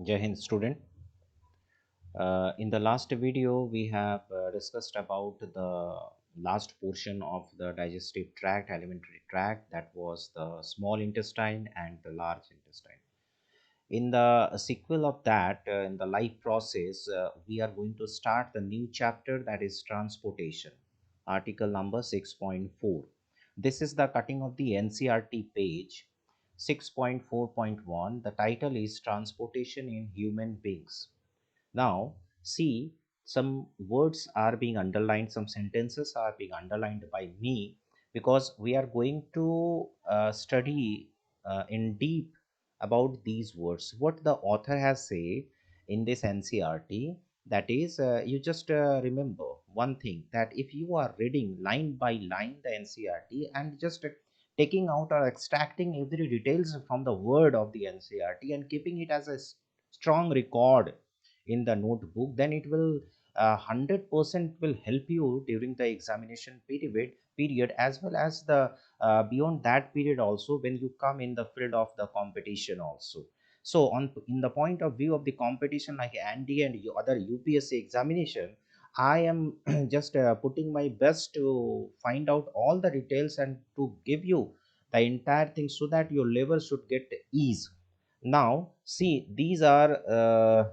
Jai Hind student. In the last video, we have discussed about the last portion of the digestive tract, alimentary tract, that was the small intestine and the large intestine. In the sequel of that, in the life process, we are going to start the new chapter, that is transportation, article number 6.4. This is the cutting of the NCERT page 6.4.1. The title is Transportation in Human Beings. Now, see, some words are being underlined, some sentences are being underlined by me because we are going to study in deep about these words. What the author has said in this NCRT, that is, you just remember one thing, that if you are reading line by line the NCRT and just taking out or extracting every details from the word of the NCRT and keeping it as a strong record in the notebook, then it will 100% will help you during the examination period, as well as the beyond that period also, when you come in the field of the competition also. So on in the point of view of the competition like ND and other UPSC examination, I am just putting my best to find out all the details and to give you the entire thing so that your level should get ease. Now see, these are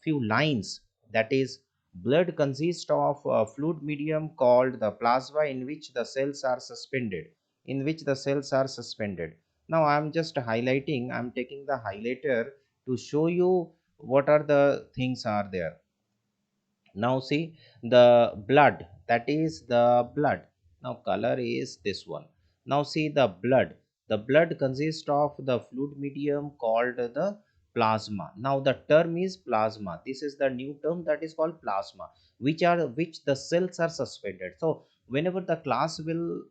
few lines, that is, blood consists of a fluid medium called the plasma in which the cells are suspended. Now I am just highlighting, I am taking the highlighter to show you what are the things are there. Now see, the blood, that is the blood. Now color is this one. Now see, the blood consists of the fluid medium called the plasma. Now the term is plasma. This is the new term, that is called plasma, which the cells are suspended. So whenever the class will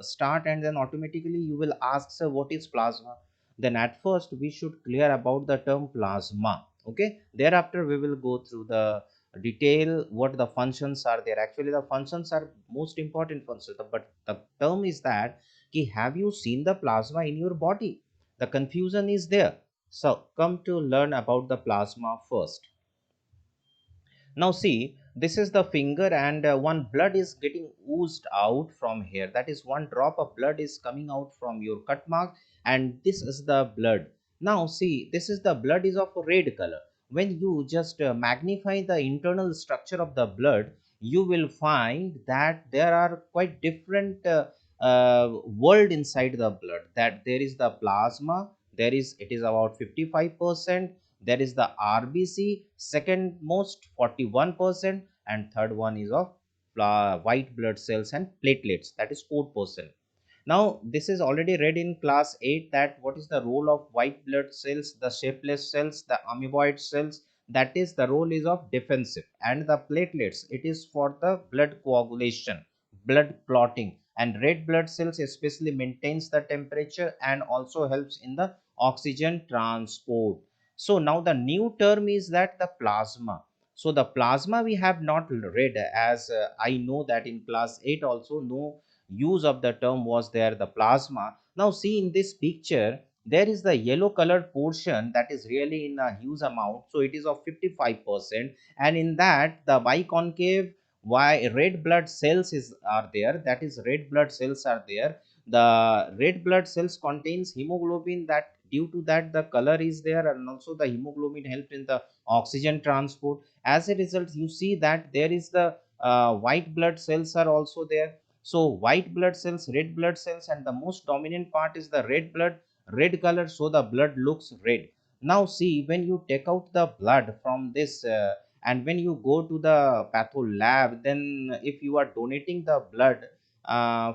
start, and then automatically you will ask, sir, what is plasma? Then at first we should clear about the term plasma. Okay, thereafter we will go through the detail what the functions are there. Actually the functions are most important functions, but the term is that ki, have you seen the plasma in your body? The confusion is there. So come to learn about the plasma first. Now see, this is the finger, and one blood is getting oozed out from here, that is, one drop of blood is coming out from your cut mark, and this is the blood. Now see, this is the blood is of red color. When you just magnify the internal structure of the blood, you will find that there are quite different world inside the blood. That there is the plasma, it is about 55%. There is the RBC, second most 41%, and third one is of white blood cells and platelets, that is 4%. Now this is already read in class 8, that what is the role of white blood cells, the shapeless cells, the amoeboid cells, that is the role is of defensive, and the platelets, it is for the blood coagulation, blood clotting, and red blood cells especially maintains the temperature and also helps in the oxygen transport. So now the new term is that the plasma. So the plasma we have not read, as I know that in class 8 also no use of the term was there, the plasma. Now see, in this picture there is the yellow colored portion that is really in a huge amount, so it is of 55%, and in that the biconcave why red blood cells are there, that is, red blood cells are there. The red blood cells contains hemoglobin, that due to that the color is there, and also the hemoglobin helped in the oxygen transport. As a result, you see that there is the white blood cells are also there. So white blood cells, red blood cells, and the most dominant part is the red color, so the blood looks red. Now see, when you take out the blood from this and when you go to the patho lab, then if you are donating the blood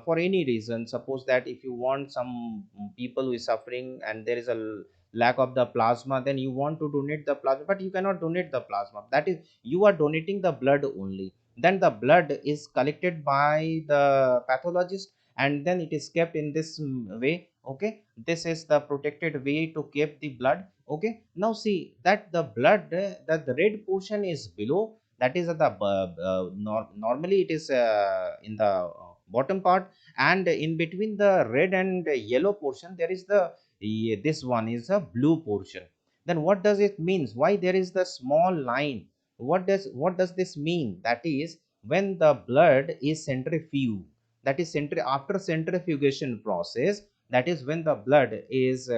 for any reason, suppose that if you want some people who is suffering and there is a lack of the plasma, then you want to donate the plasma, but you cannot donate the plasma, that is, you are donating the blood only. Then the blood is collected by the pathologist, and then it is kept in this way. Okay, this is the protected way to keep the blood. Okay, now see that the blood, that the red portion is below, that is at the normally it is in the bottom part, and in between the red and yellow portion there is the this one is a blue portion. Then what does it means? Why there is the small line? What does this mean? That is, when the blood is centrifuged, that is after centrifugation process, that is when the blood is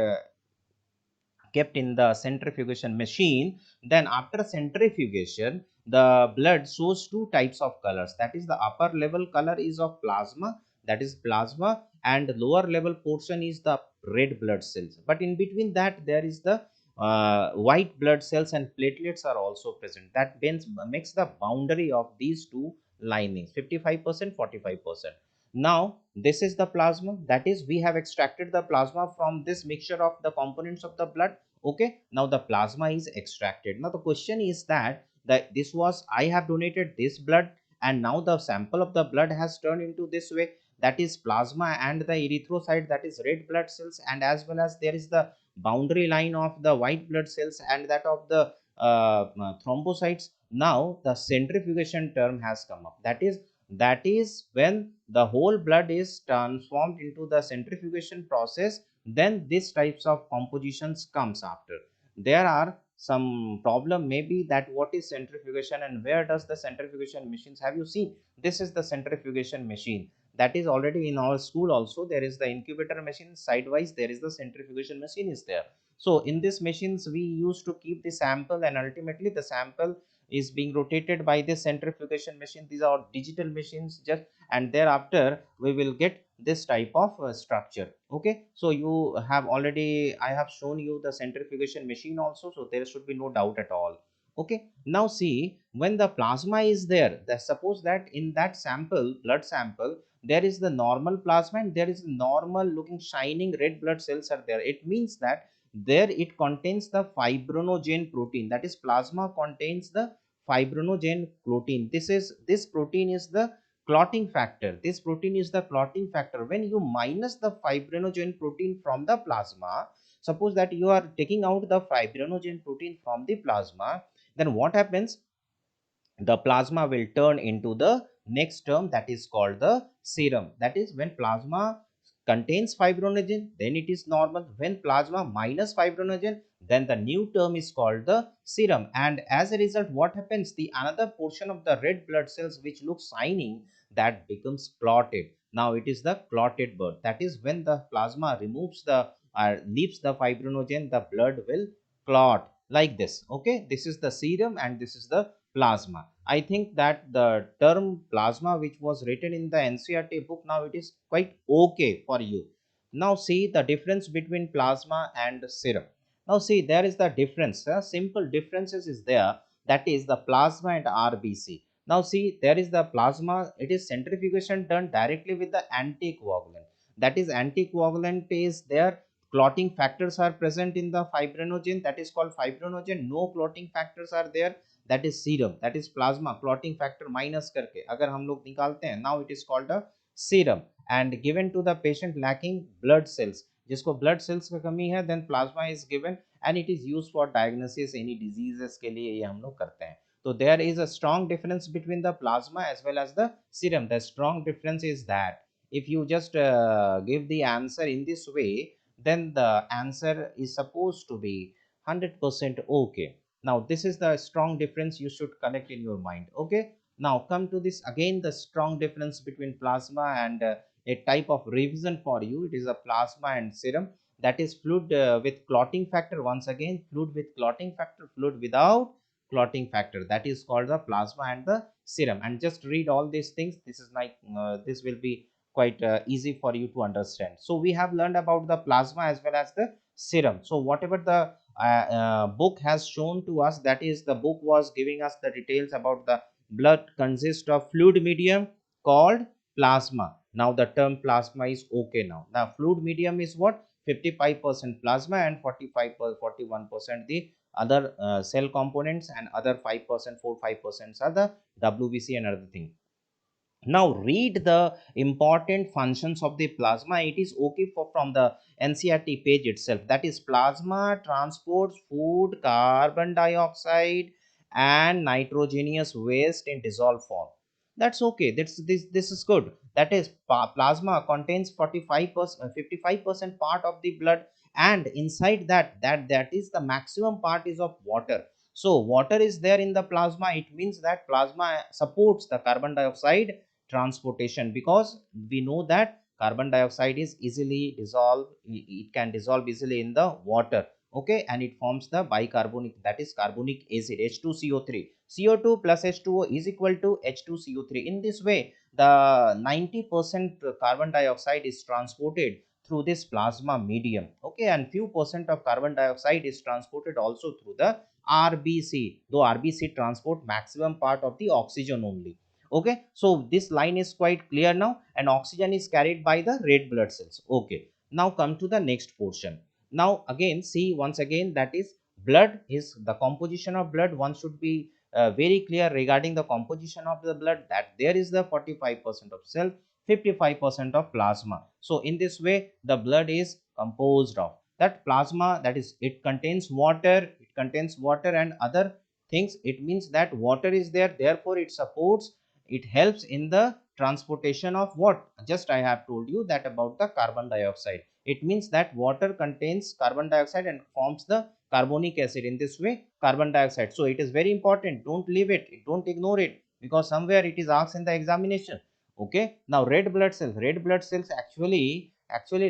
kept in the centrifugation machine, then after centrifugation the blood shows two types of colors. That is, the upper level color is of plasma, that is plasma, and lower level portion is the red blood cells, but in between that there is the white blood cells, and platelets are also present. That makes the boundary of these two linings 55% 45%. Now this is the plasma, that is we have extracted the plasma from this mixture of the components of the blood. Okay, now the plasma is extracted. Now the question is that this was, I have donated this blood, and now the sample of the blood has turned into this way, that is plasma and the erythrocyte, that is red blood cells, and as well as there is the boundary line of the white blood cells and that of the thrombocytes. Now the centrifugation term has come up. That is when the whole blood is transformed into the centrifugation process, then these types of compositions comes after. There are some problem maybe, that what is centrifugation and where does the centrifugation machines, have you seen? This is the centrifugation machine, that is already in our school also. There is the incubator machine, sidewise there is the centrifugation machine is there. So in these machines we used to keep the sample, and ultimately the sample is being rotated by this centrifugation machine. These are digital machines just, and thereafter we will get this type of structure. Okay, so you have already, I have shown you the centrifugation machine also, so there should be no doubt at all. Okay, now see, when the plasma is there, suppose that in that sample, blood sample, there is the normal plasma and there is normal looking shining red blood cells are there. It means that there it contains the fibrinogen protein, that is plasma contains the fibrinogen protein. This protein is the clotting factor. This protein is the clotting factor. When you minus the fibrinogen protein from the plasma, suppose that you are taking out the fibrinogen protein from the plasma, then what happens? The plasma will turn into the next term, that is called the serum. That is, when plasma contains fibrinogen, then it is normal. When plasma minus fibrinogen, then the new term is called the serum. And as a result, what happens? The another portion of the red blood cells which looks shining, that becomes clotted. Now it is the clotted blood. That is, when the plasma removes the leaves the fibrinogen, the blood will clot like this. Okay, this is the serum and this is the plasma. I think that the term plasma which was written in the NCERT book, now it is quite okay for you. Now see the difference between plasma and serum. Now see, there is the difference. Simple differences is there. That is the plasma and RBC. Now see, there is the plasma. It is centrifugation done directly with the anticoagulant. That is, anticoagulant is there. Clotting factors are present in the fibrinogen. That is called fibrinogen. No clotting factors are there. That is serum. That is plasma clotting factor minus करके अगर हम लोग निकालते हैं, now it is called a serum and given to the patient lacking blood cells. जिसको blood cells की कमी है, then plasma is given and it is used for diagnosis any diseases के लिए ये हम लोग करते हैं. So there is a strong difference between the plasma as well as the serum. The strong difference is that if you just give the answer in this way, then the answer is supposed to be 100% okay. Now this is the strong difference you should connect in your mind. Okay, now come to this again, the strong difference between plasma and a type of revision for you. It is a plasma and serum. That is fluid with clotting factor. Once again, fluid with clotting factor, fluid without clotting factor. That is called the plasma and the serum. And just read all these things. This is like this will be quite easy for you to understand. So we have learned about the plasma as well as the serum. So whatever the book has shown to us, that is, the book was giving us the details about the blood consists of fluid medium called plasma. Now the term plasma is okay. Now the fluid medium is what? 55% plasma and 41% the other cell components, and other 5% 5% are the WBC and other thing. Now read the important functions of the plasma. It is okay for from the NCERT page itself. That is, plasma transports food, carbon dioxide and nitrogenous waste in dissolved form. That's okay. This is good. That is, plasma contains 45% 55% part of the blood and inside that is the maximum part is of water. So water is there in the plasma. It means that plasma supports the carbon dioxide transportation, because we know that carbon dioxide is easily dissolved, it can dissolve easily in the water. Okay, and it forms the bicarbonic, that is carbonic acid, H2CO3. CO2 plus H2O is equal to H2CO3. In this way, the 90% carbon dioxide is transported through this plasma medium. Okay, and few percent of carbon dioxide is transported also through the RBC, though RBC transport maximum part of the oxygen only. Okay, so this line is quite clear now, and oxygen is carried by the red blood cells. Okay, now come to the next portion. Now again, see once again, that is blood is the composition of blood. One should be very clear regarding the composition of the blood, that there is the 45% of cell, 55% of plasma. So in this way, the blood is composed of that plasma, that is it contains water, and other things. It means that water is there, therefore it supports, it helps in the transportation of what just I have told you that about the carbon dioxide. It means that water contains carbon dioxide and forms the carbonic acid. In this way, carbon dioxide. So it is very important, don't leave it, don't ignore it, because somewhere it is asked in the examination. Okay, now red blood cells, actually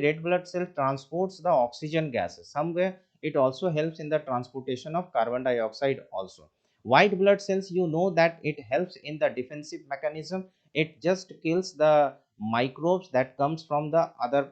red blood cell transports the oxygen gases. Somewhere it also helps in the transportation of carbon dioxide also. White blood cells, you know that it helps in the defensive mechanism. It just kills the microbes that comes from the other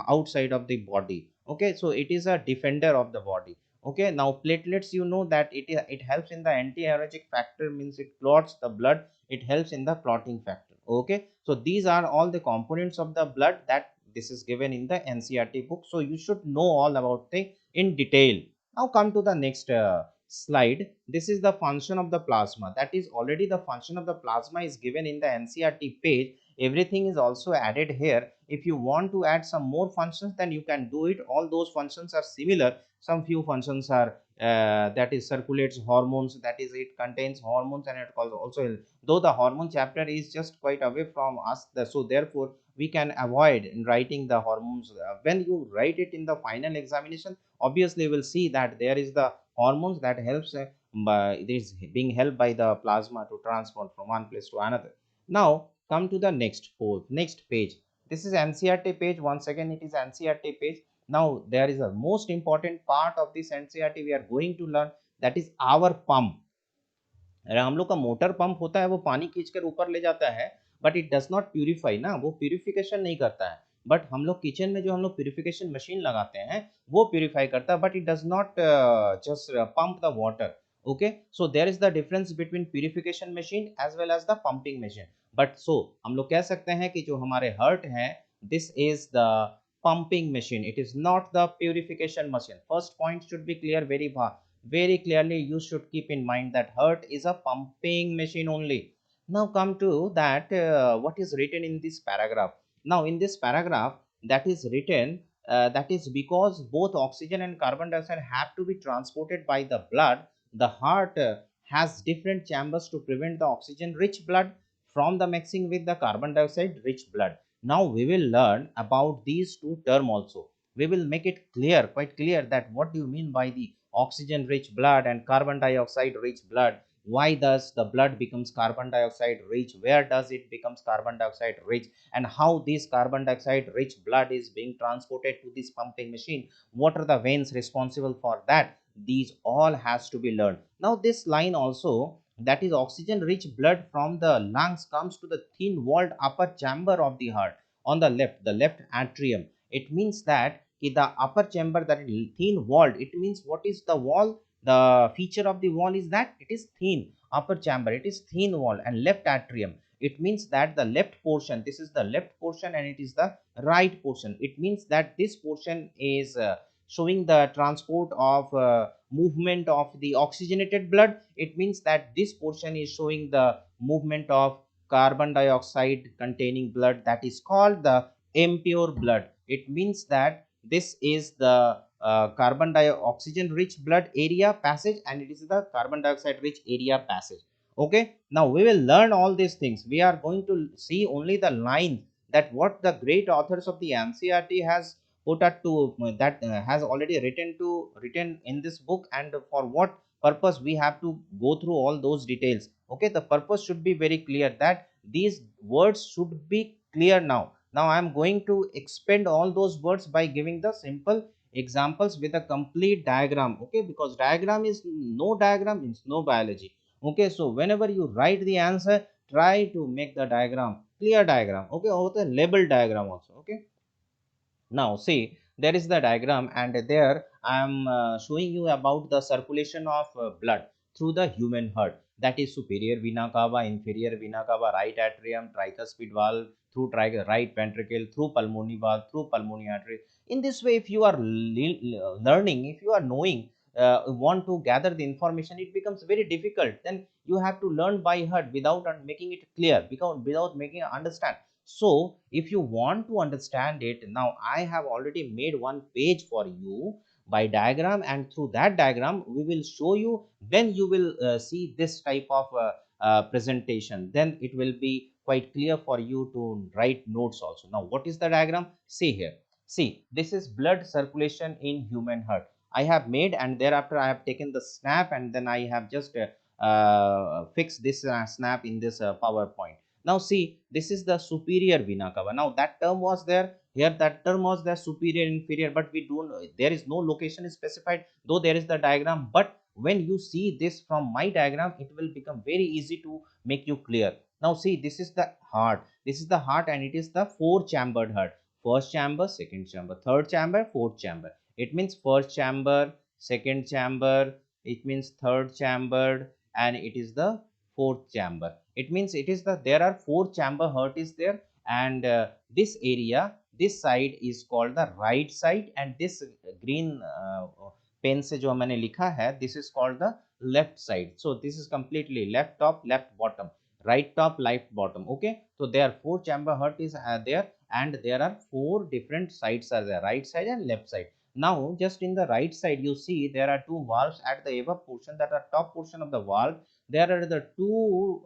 outside of the body. Okay, so it is a defender of the body. Okay, now platelets, you know that it helps in the anti-hemorrhagic factor, means it clots the blood, it helps in the clotting factor. Okay, so these are all the components of the blood that this is given in the NCERT book, so you should know all about the in detail. Now come to the next slide. This is the function of the plasma, that is already the function of the plasma is given in the NCERT page. Everything is also added here. If you want to add some more functions, then you can do it. All those functions are similar. Some few functions are that is circulates hormones, that is it contains hormones, and it also, though the hormone chapter is just quite away from us, so therefore we can avoid in writing the hormones. When you write it in the final examination, obviously you will see that there is the hormones that helps it is being helped by the plasma to transport from one place to another. Now come to the next page. This is NCERT page. Once again, it is NCERT page. Now there is a most important part of this NCERT we are going to learn, that is our pump. अरे हम लोग का motor pump होता है, वो पानी खींचकर ऊपर ले जाता है, but it does not purify ना, वो प्यूरिफिकेशन नहीं करता है। बट हम लोग किचन में जो हम लोग प्यूरिफिकेशन मशीन लगाते हैं वो प्यूरिफाई करता है, but it does not just pump the water. Okay, so there is the difference between purification machine as well as the pumping machine. But so हम लोग कह सकते हैं कि जो हमारे हर्ट है, this is the pumping machine, it is not the purification machine. First point should be clear very clearly. You should keep in mind that heart is a pumping machine only. Now come to that what is written in this paragraph. Now in this paragraph, that is written that is because both oxygen and carbon dioxide have to be transported by the blood, the heart has different chambers to prevent the oxygen rich blood from the mixing with the carbon dioxide rich blood. Now we will learn about these two terms also. We will make it clear, quite clear, that what do you mean by the oxygen rich blood and carbon dioxide rich blood. Why does the blood becomes carbon dioxide rich, where does it becomes carbon dioxide rich, and how this carbon dioxide rich blood is being transported to this pumping machine, what are the veins responsible for that. These all has to be learned. Now this line also, that is oxygen rich blood from the lungs comes to the thin walled upper chamber of the heart on the left atrium. It means that the upper chamber, that is thin walled, it means what is the wall, the feature of the wall is that it is thin. Upper chamber, it is thin wall, and left atrium, it means that the left portion, this is the left portion and it is the right portion. It means that this portion is showing the transport of movement of the oxygenated blood. It means that this portion is showing the movement of carbon dioxide containing blood, that is called the impure blood. It means that this is the carbon dioxide oxygen rich blood area passage, and it is the carbon dioxide rich area passage. Okay, now we will learn all these things. We are going to see only the line that what the great authors of the NCERT has quoted to that has already written in this book, and for what purpose we have to go through all those details. Okay, the purpose should be very clear, that these words should be clear. Now I am going to expand all those words by giving the simple examples with a complete diagram. Okay, because diagram is no diagram means no biology. Okay, so whenever you write the answer, try to make the diagram clear diagram. Okay, or the label diagram also. Okay, now see, there is the diagram, and there I am showing you about the circulation of blood through the human heart, that is superior vena cava, inferior vena cava, right atrium, tricuspid valve, through right ventricle, through pulmonary valve, through pulmonary artery. In this way, if you are learning, if you are knowing, want to gather the information, it becomes very difficult. Then you have to learn by heart without making it clear, because without making it understand. So if you want to understand it, now I have already made one page for you by diagram, and through that diagram we will show you. Then you will see this type of presentation. Then it will be quite clear for you to write notes also. Now what is the diagram? See here. See, this is blood circulation in human heart. I have made, and thereafter I have taken the snap, and then I have just fixed this snap in this PowerPoint. Now see, this is the superior vena cava. Now that term was there here, that term was there, superior, inferior, but we don't, there is no location specified, though there is the diagram. But when you see this from my diagram, it will become very easy to make you clear. Now see, this is the heart. This is the heart, and it is the four chambered heart. First chamber, second chamber, third chamber, fourth chamber. It means first chamber, second chamber, it means third chambered, and it is the fourth chamber. It means it is the, there are four chamber heart is there, and this area, this side is called the right side, and this green pen से जो मैंने लिखा है, this is called the left side. So this is completely left top, left bottom, right top, left bottom. Okay, so there are four chamber heart is there, and there are four different sides are there, right side and left side. Now just in the right side, you see there are two valves at the above portion, that are top portion of the valve. There are the two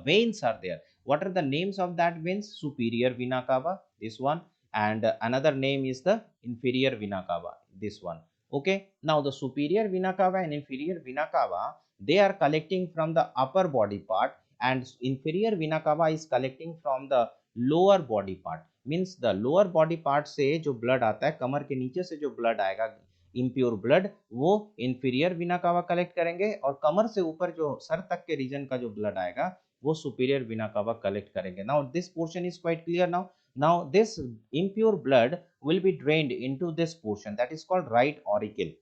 veins are there. What are the names of that veins? Superior vena cava, this one, and another name is the inferior vena cava, this one. Okay, now the superior vena cava and inferior vena cava, they are collecting from the upper body part, and inferior vena cava is collecting from the lower body part. Means the lower body part से जो blood आता है, कमर के नीचे से जो blood आएगा, impure blood, वो inferior vena cava collect करेंगे, और कमर से ऊपर जो सर तक के region का जो blood आएगा, वो superior vena cava collect करेंगे. Now this portion is quite clear now. Now this impure blood will be drained into this portion, that is called right auricle.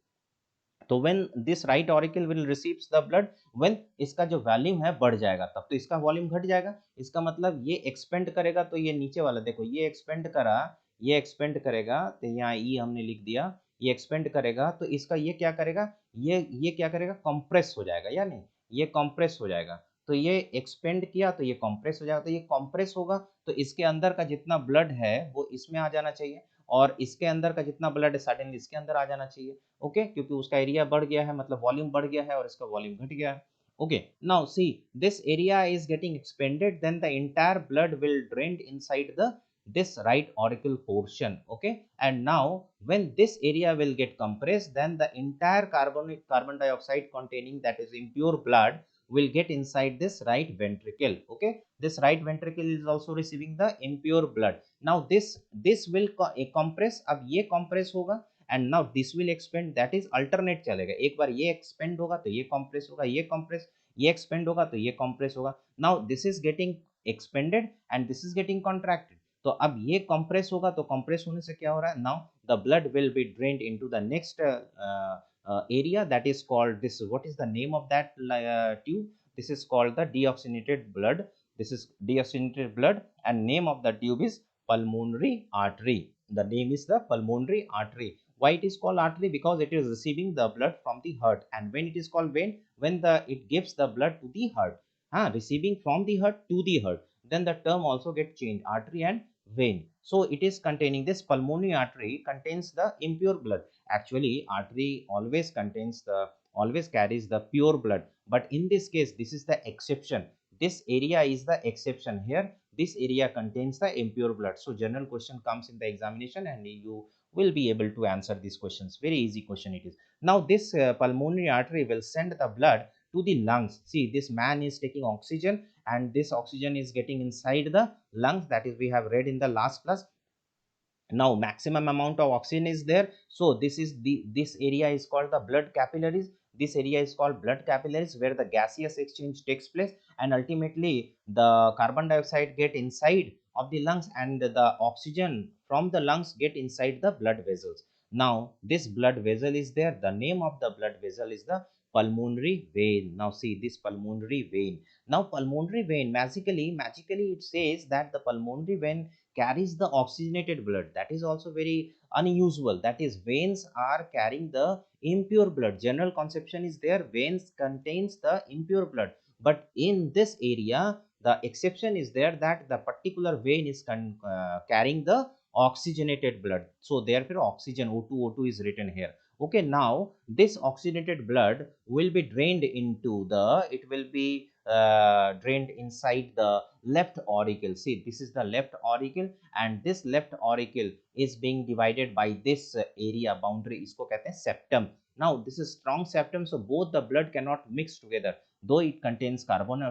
तो when this right auricle will receives the blood, when इसका जो volume है बढ़ जाएगा, तब तो इसका volume घट जाएगा. इसका मतलब ये एक्सपेंड करेगा, तो ये नीचे वाला देखो, ये एक्सपेंड करा, ये एक्सपेंड करेगा, तो यहाँ ई हमने लिख दिया, ये एक्सपेंड करेगा, तो इसका ये क्या करेगा, ये क्या करेगा, कंप्रेस हो जाएगा, या नहीं, ये कंप्रेस हो जाएगा. तो ये एक्सपेंड किया तो ये कंप्रेस हो जाएगा, तो ये कंप्रेस होगा, तो इसके अंदर का जितना ब्लड है वो इसमें आ जाना चाहिए, और इसके अंदर का जितना ब्लड है सडनली इसके अंदर आ जाना चाहिए. ओके, क्योंकि उसका एरिया बढ़ गया है, मतलब वॉल्यूम बढ़ गया है, और इसका वॉल्यूम घट गया है. Okay, now see, this area is getting expanded, then the entire blood will drained inside the this right auricle portion. Okay, and now when this area will get compressed, then the entire carbon dioxide containing, that is impure blood, will get inside this right ventricle. Okay, this right ventricle is also receiving the impure blood. Now this will compress. अब ये compress होगा, and now this will expand, that is alternate चलेगा. एक बार ये expand होगा तो ये compress होगा, ये compress, ये expand होगा तो ये compress होगा. Now this is getting expanded and this is getting contracted. तो अब ये compress होगा, तो compress होने से क्या हो रहा है, now the blood will be drained into the next area, that is called this, what is the name of that tube? This is called the deoxygenated blood. This is deoxygenated blood, and name of the tube is pulmonary artery. The name is the pulmonary artery. Why it is called artery? Because it is receiving the blood from the heart. And when it is called vein, when it gives the blood to the heart, receiving from the heart to the heart, then the term also get changed, artery and vein. So it is containing, this pulmonary artery contains the impure blood. Actually artery always contains the, always carries the pure blood, but in this case this is the exception. This area is the exception. Here this area contains the impure blood. So general question comes in the examination, and you will be able to answer these questions. Very easy question it is. Now this pulmonary artery will send the blood to the lungs. See, this man is taking oxygen and this oxygen is getting inside the lungs, that is we have read in the last class. Now maximum amount of oxygen is there, so this area is called the blood capillaries. This area is called blood capillaries, where the gaseous exchange takes place and ultimately the carbon dioxide get inside of the lungs and the oxygen from the lungs get inside the blood vessels. Now this blood vessel is there, the name of the blood vessel is the pulmonary vein. Now see this pulmonary vein. Now pulmonary vein, magically it says that the pulmonary vein carries the oxygenated blood. That is also very unusual, that is veins are carrying the impure blood. General conception is there, veins contains the impure blood, but in this area the exception is there that the particular vein is carrying the oxygenated blood. So therefore oxygen, O2 is written here. Okay, now this oxygenated blood will be drained into the, it will be drained inside the left auricle. See, this is the left auricle and this left auricle is being divided by this area boundary, isko kehte hain septum. Now this is strong septum, so both the blood cannot mix together, though it contains carbon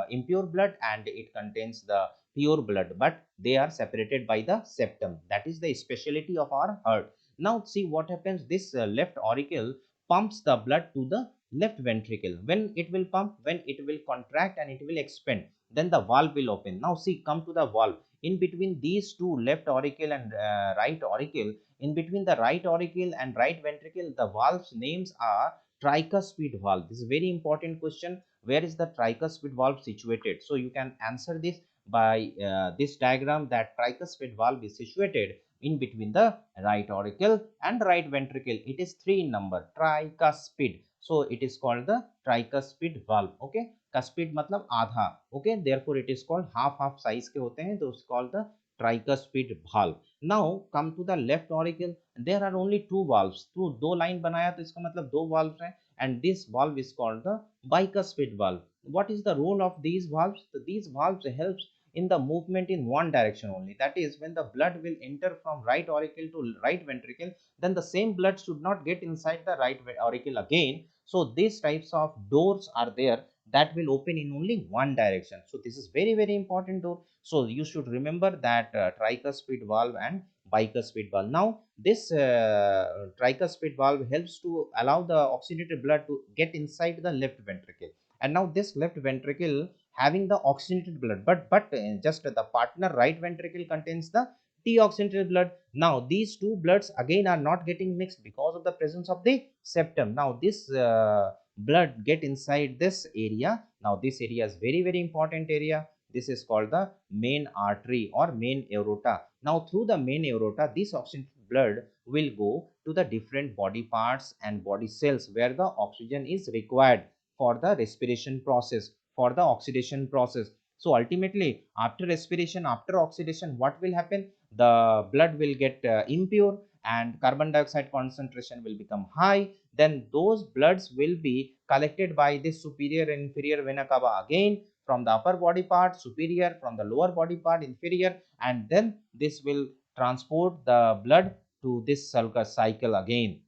impure blood and it contains the pure blood, but they are separated by the septum. That is the speciality of our heart. Now see what happens, this left auricle pumps the blood to the left ventricle. When it will pump, when it will contract and it will expand, then the valve will open. Now see, come to the valve. In between these two, left auricle and right auricle, in between the right auricle and right ventricle, the valve's names are tricuspid valve. This is very important question. Where is the tricuspid valve situated? So you can answer this by this diagram, that tricuspid valve is situated in between the right auricle and right ventricle. It is 3 in number, tricuspid. So it is called the tricuspid valve. Okay, cuspid matlab आधा. Okay, therefore it is called half size के होते हैं, तो it's called the tricuspid valve. Now come to the left auricle. There are only two valves. तो दो line बनाया तो इसका मतलब दो valves हैं, and this valve is called the bicuspid valve. What is the role of these valves? So these valves helps in the movement in one direction only. That is, when the blood will enter from right auricle to right ventricle, then the same blood should not get inside the right auricle again. So these types of doors are there that will open in only one direction. So this is very important door. So you should remember that tricuspid valve and bicuspid valve. Now this tricuspid valve helps to allow the oxygenated blood to get inside the left ventricle. And now this left ventricle having the oxygenated blood, but just the partner right ventricle contains the deoxygenated blood. Now these two bloods again are not getting mixed because of the presence of the septum. Now this blood get inside this area. Now this area is very important area. This is called the main artery or main aorta. Now through the main aorta, this oxygenated blood will go to the different body parts and body cells where the oxygen is required for the respiration process, for the oxidation process. So ultimately after respiration, after oxidation, what will happen? The blood will get impure and carbon dioxide concentration will become high. Then those bloods will be collected by this superior and inferior vena cava again, from the upper body part superior, from the lower body part inferior, and then this will transport the blood to this cycle again.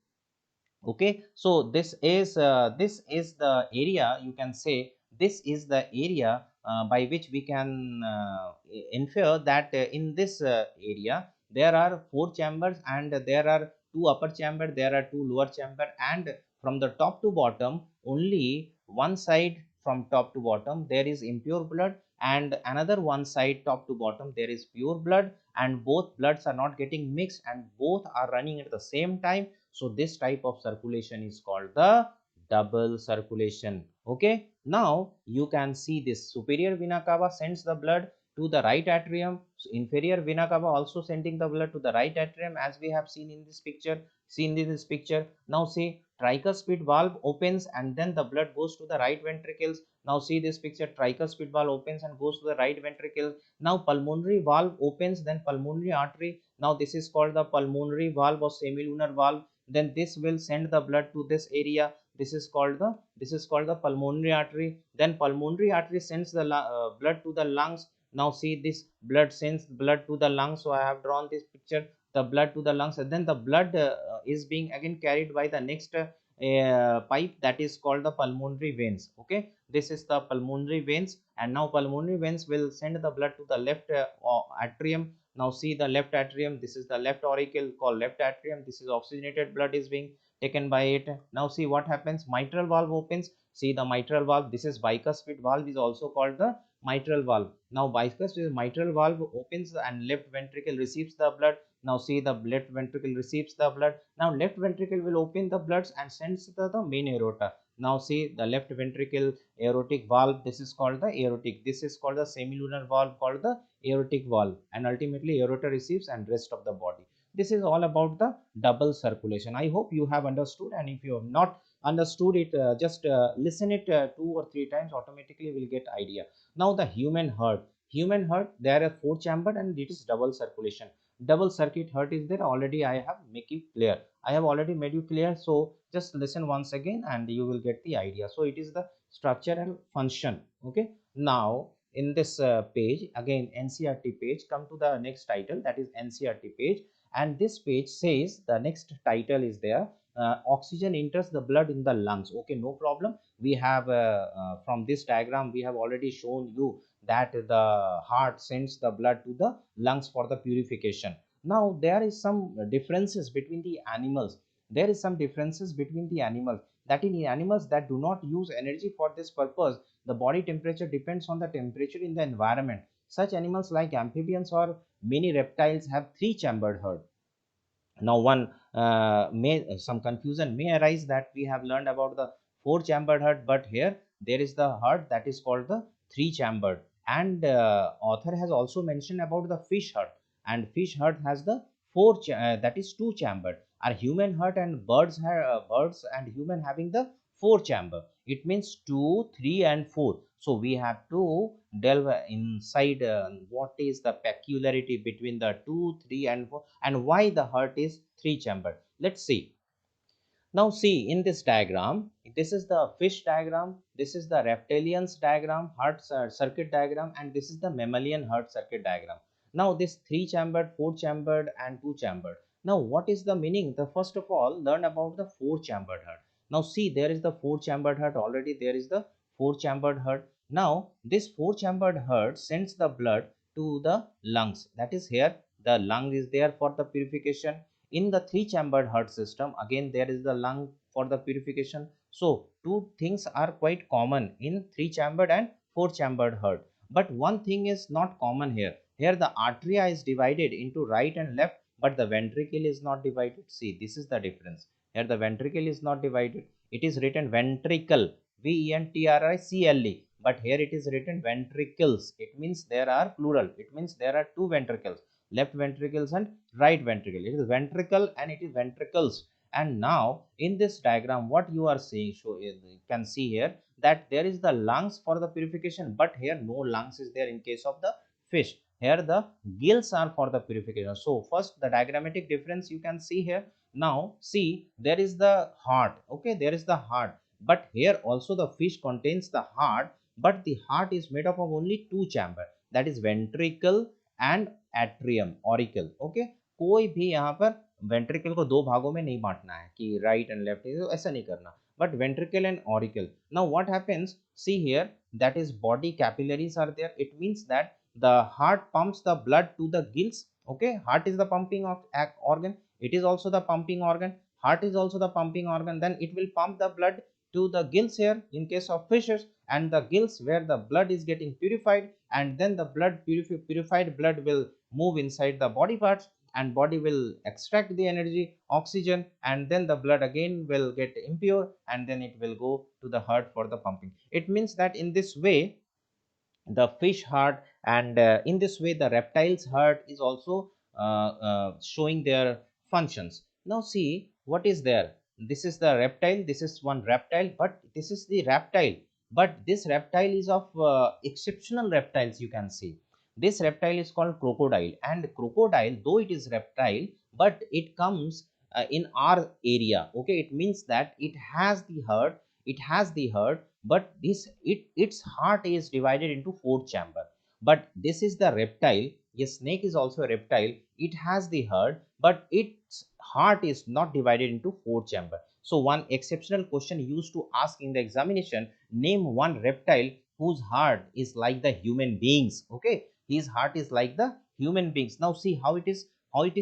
Okay, so this is the area, you can say this is the area by which we can infer that in this area there are 4 chambers and there are 2 upper chamber, there are 2 lower chamber, and from the top to bottom only one side, from top to bottom there is impure blood, and another one side top to bottom there is pure blood, and both bloods are not getting mixed and both are running at the same time. So this type of circulation is called the double circulation. Okay, now you can see this superior vena cava sends the blood to the right atrium, so inferior vena cava also sending the blood to the right atrium, as we have seen in this picture. Now see, tricuspid valve opens and then the blood goes to the right ventricles. Now see this picture, tricuspid valve opens and goes to the right ventricle. Now pulmonary valve opens, then pulmonary artery. Now this is called the pulmonary valve or semilunar valve. Then this will send the blood to this area. This is called the pulmonary artery. Then pulmonary artery sends the blood to the lungs. Now see, this blood sends blood to the lungs. So I have drawn this picture. the blood to the lungs, and then the blood is being again carried by the next pipe, that is called the pulmonary veins. Okay, this is the pulmonary veins, and now pulmonary veins will send the blood to the left atrium. Now see the left atrium, this is the left auricle called left atrium, this is oxygenated blood is being taken by it. Now see what happens, mitral valve opens. See the mitral valve, this is bicuspid valve, is also called the mitral valve. Now bicuspid mitral valve opens and left ventricle receives the blood. Now see the left ventricle receives the blood. Now left ventricle will open the bloods and sends to the main aorta. Now see the left ventricle aortic valve, this is called the aortic, this is called the semilunar valve called the aortic valve, and ultimately aorta receives and rest of the body. This is all about the double circulation. I hope you have understood, and if you have not understood it, just listen it 2 or 3 times, automatically will get idea. Now the human heart, there are 4 chambered and it is double circulation. Double circuit heart is there, already I have make you clear, I have already made you clear. So just listen once again and you will get the idea. So it is the structure and function. Okay, now in this page again, NCRT page, come to the next title, that is NCRT page, and this page says the next title is there, oxygen enters the blood in the lungs. Okay, no problem, we have from this diagram we have already shown you that the heart sends the blood to the lungs for the purification. Now there is some differences between the animals, there is some differences between the animals, that in the animals that do not use energy for this purpose, the body temperature depends on the temperature in the environment. Such animals like amphibians or many reptiles have 3 chambered heart. Now one may some confusion may arise that we have learned about the 4 chambered heart, but here there is the heart that is called the 3 chambered, and author has also mentioned about the fish heart, and fish heart has the that is 2 chambered. Our human heart and birds and human having the 4 chamber, it means 2, 3 and 4. So we have to delve inside what is the peculiarity between the 2, 3 and 4, and why the heart is 3 chambered. Let's see. Now see in this diagram, this is the fish diagram, this is the reptilian's diagram, heart circuit diagram, and this is the mammalian heart circuit diagram. Now this 3 chambered, 4 chambered and 2 chambered. Now what is the meaning? The first of all learn about the 4 chambered heart. Now see, there is the 4 chambered heart, already there is the 4 chambered heart. Now this 4 chambered heart sends the blood to the lungs, that is here the lung is there for the purification. In the 3 chambered heart system, again there is the lung for the purification. So two things are quite common in 3 chambered and 4 chambered heart, but one thing is not common here. Here the arteria is divided into right and left, but the ventricle is not divided. See, this is the difference. Here the ventricle is not divided, it is written ventricle, ventricle, but here it is written ventricles. It means there are plural, it means there are 2 ventricles, left ventricles and right ventricle. It is ventricle and it is ventricles. And now in this diagram what you are seeing, you can see here that there is the lungs for the purification, but here no lungs is there in case of the fish. Here the gills are for the purification. So first the diagrammatic difference you can see here. Now see, there is the heart. Okay, there is the heart, but here also the fish contains the heart, but the heart is made up of only 2 chamber, that is ventricle and atrium auricle. Okay, कोई भी यहाँ पर ventricle को 2 भागों में नहीं बांटना है कि राइट एंड लेफ्ट, ऐसा नहीं करना, but ventricle and auricle. Now what happens, see here, that is body capillaries are there. It means that the heart pumps the blood to the gills. Okay, heart is the pumping organ, it is also the pumping organ, heart is also the pumping organ, then it will pump the blood to the gills here in case of fishes, and the gills where the blood is getting purified, and then the purified blood will move inside the body parts, and body will extract the energy oxygen, and then the blood again will get impure, and then it will go to the heart for the pumping. It means that in this way the fish heart, and in this way the reptiles heart is also showing their functions. Now see what is there, this is the reptile, this is one reptile, but this is the reptile, but this reptile is of exceptional reptiles. You can see this reptile is called crocodile, and crocodile, though it is reptile, but it comes in our area. Okay, it means that it has the heart, but its heart is divided into 4 chamber. But this is the reptile a snake is also a reptile. It has the heart, but its heart is not divided into 4 chambers. So one exceptional question used to ask in the examination, name one reptile whose heart is like the human beings. Okay, his heart is like the human beings. Now see how it is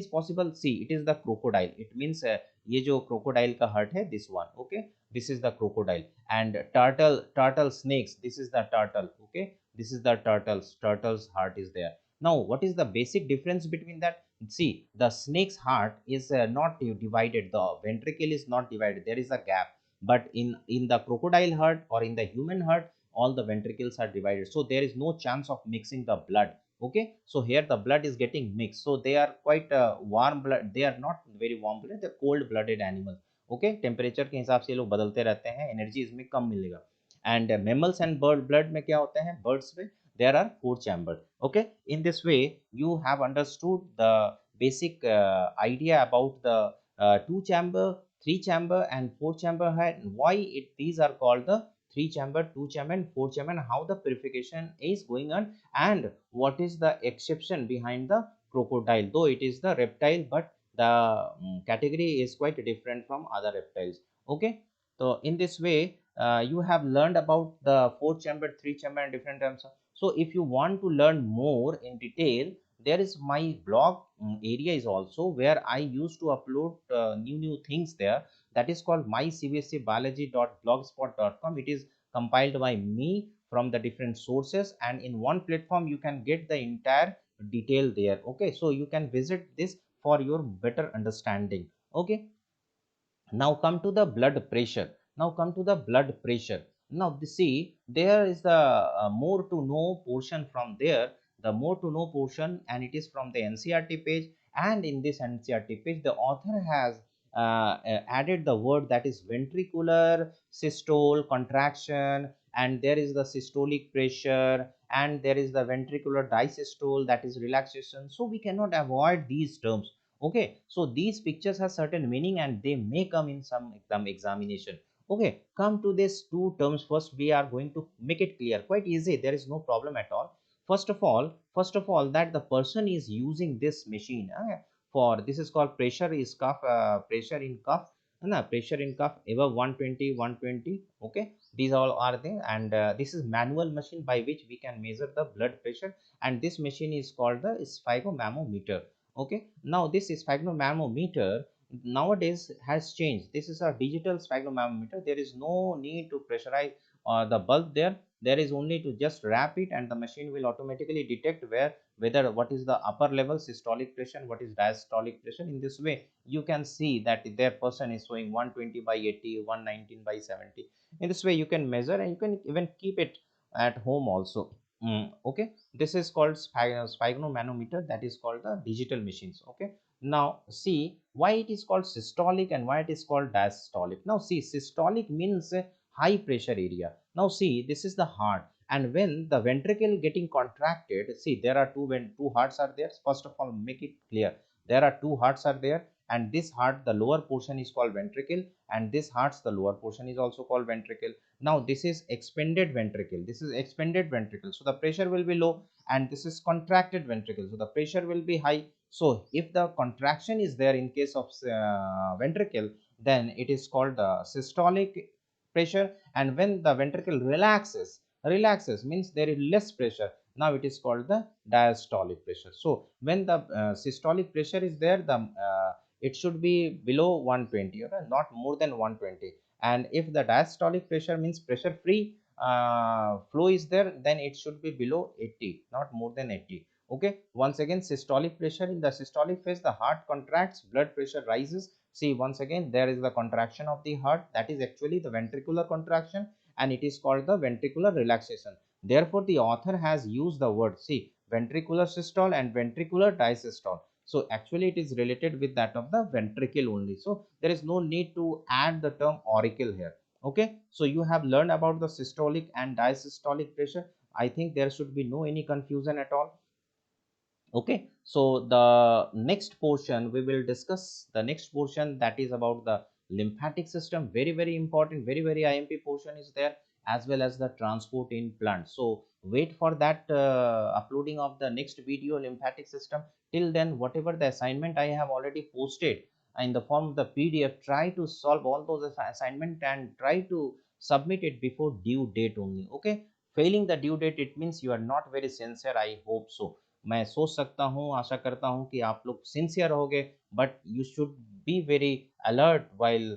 possible. See, it is the crocodile. It means ये जो crocodile का heart है, this one. Okay, this is the crocodile. And turtle snakes, this is the turtle. Okay, this is the turtle's heart is there. Now what is the basic difference between that? See, the snake's heart is not divided. The ventricle is not divided, there is a gap. But in the crocodile heart or in the human heart, all the ventricles are divided, so there is no chance of mixing the blood. Okay, so here the blood is getting mixed, so they are quite warm blood. They are not very warm blood, they're cold blooded animals. Okay, temperature के हिसाब से ये लोग बदलते रहते हैं, energy इसमें कम मिलेगा. And mammals and bird blood में क्या होते हैं, बर्ड्स में there are 4 chambers. Okay, in this way you have understood the basic idea about the 2 chamber, 3 chamber and 4 chamber head, why these are called the 3 chamber, 2 chamber and 4 chamber, and how the purification is going on, and what is the exception behind the crocodile, though it is the reptile, but the category is quite different from other reptiles. Okay, so in this way you have learned about the 4 chamber, 3 chamber and different terms. So if you want to learn more in detail, there is my blog area is also, where I used to upload new things there. That is called mycbscbiology.blogspot.com. It is compiled by me from the different sources, and in one platform you can get the entire detail there. Okay, so you can visit this for your better understanding. Okay, now come to the blood pressure. Now come to the blood pressure. Now see, there is the more to know portion from there, the more to know portion, and it is from the NCRT page. And in this NCRT page, the author has added the word that is ventricular systole contraction, and there is the systolic pressure, and there is the ventricular disystole, that is relaxation. So we cannot avoid these terms. Okay, so these pictures have certain meaning and they may come in some examination. Okay, come to these two terms. First we are going to make it clear, quite easy, there is no problem at all. First of all that the person is using this machine for, this is called pressure is cuff, pressure in cuff, pressure in cuff above 120, 120. Okay, these all are there, and this is manual machine by which we can measure the blood pressure, and this machine is called the sphygmomanometer. Okay, now this sphygmomanometer nowadays has changed. This is a digital sphygmomanometer. There is no need to pressurize the bulb there. There is only to just wrap it, and the machine will automatically detect whether what is the upper level systolic pressure and what is diastolic pressure. In this way you can see that their person is showing 120 by 80, 119 by 70. In this way you can measure, and you can even keep it at home also. Okay, this is called sphygmomanometer, that is called the digital machines. Okay, now see why it is called systolic and why it is called diastolic. Now see, systolic means high pressure area. Now see, this is the heart, and when the ventricle getting contracted, see there are two hearts are there. First of all, make it clear, there are two hearts are there, and this heart, the lower portion is called ventricle, and this heart's the lower portion is also called ventricle. Now this is expanded ventricle, this is expanded ventricle, so the pressure will be low, and this is contracted ventricle, so the pressure will be high. So if the contraction is there in case of ventricle, then it is called systolic pressure, and when the ventricle relaxes means there is less pressure, now it is called the diastolic pressure. So when the systolic pressure is there, the it should be below 120, okay, not more than 120. And if the diastolic pressure means pressure free flow is there, then it should be below 80, not more than 80. Okay, once again, systolic pressure, in the systolic phase the heart contracts, blood pressure rises. See, once again there is the contraction of the heart, that is actually the ventricular contraction, and it is called the ventricular relaxation. Therefore the author has used the word, see, ventricular systole and ventricular disystole. So actually it is related with that of the ventricle only, so there is no need to add the term auricle here. Okay, so you have learned about the systolic and diastolic pressure. I think there should be no any confusion at all. Okay, so the next portion we will discuss, the next portion, that is about the lymphatic system. Very important, very IMP portion is there, as well as the transport in plant. So wait for that uploading of the next video lymphatic system. Till then, whatever the assignment I have already posted in the form of the PDF, try to solve all those assignment and try to submit it before due date only. Okay, failing the due date, it means you are not very sincere. I hope so. मैं सोच सकता हूँ, आशा करता हूँ कि आप लोग sincere होगे, but you should be very alert while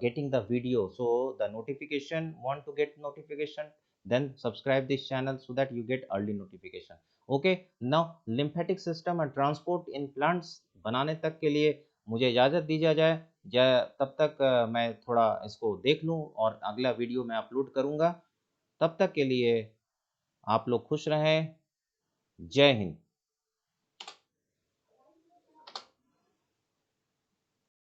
getting the video. So the notification, want to get notification, then subscribe this channel so that you get early notification. Okay, now lymphatic system and transport in plants बनाने तक के लिए मुझे इजाज़त दीजिए जाए। तब तक मैं थोड़ा इसको देख लूँ और अगला वीडियो मैं अपलोड करूँगा। तब तक के लिए आप लोग खुश रहें। जय हिंद।